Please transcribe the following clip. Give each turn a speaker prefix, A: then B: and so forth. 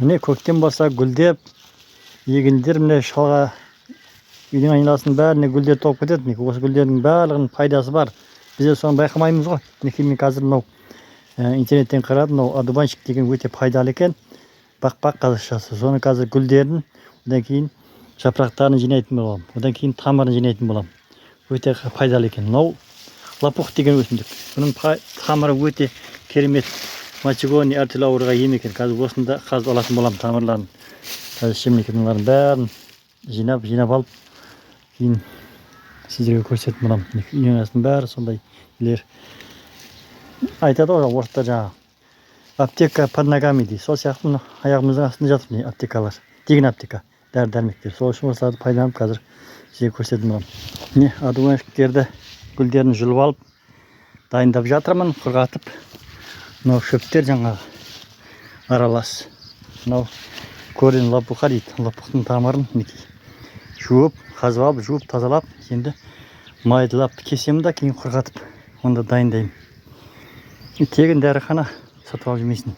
A: Міне көктем болса гүлдеп, егіндер міне шалға үйдің айналасының бәріне гүлдер толып кетеді. Осы гүлдердің барлығының пайдасы бар. Біз соны байқамаймыз ғой. Мен қазір мынау интернеттен қарадым, мынау одуванчик деген өте пайдалы екен. Бақ қазақшасы. Соны қазір гүлдерін, одан кейін жапырақтарын жинайтын боламын. Одан кейін тамырын жинайтын боламын. Өте пайдалы екен. Мынау лопух деген өсімдік. Бұның тамыры өте керемет. Мочегонный әртүрлі ауруға ем екен. Қазір осында қазір алатын боламын тамырларын. Қазір шемлекеттерін бәрін жинап алып, кейін сіздерге көрсетіп боламын. Үйдің астының бәрі сондай үйлер. Айтады ғой орыста жаңағы. Аптека под ногами дейді. Сол сияқты аяғымыздың астында жатыр аптекалар. Тегін аптека, дәрі-дәрмектер. Сол үшін осыларды пайдаланып қазір сізге көрсетіп боламын. Міне одуванчиктерді гүлдерін жұлып алып, дайындап жатырмын, құрғатып. Мынау шөптер жаңағы аралас. Мынау корень лопуха дейді. Лопухтың тамырын жуып, қазып алып, жуып, тазалап, енді майдалап кесемін да кейін құрғатып, онда дайындаймын. Тегін дәріхана сатып алып жүрмейсің.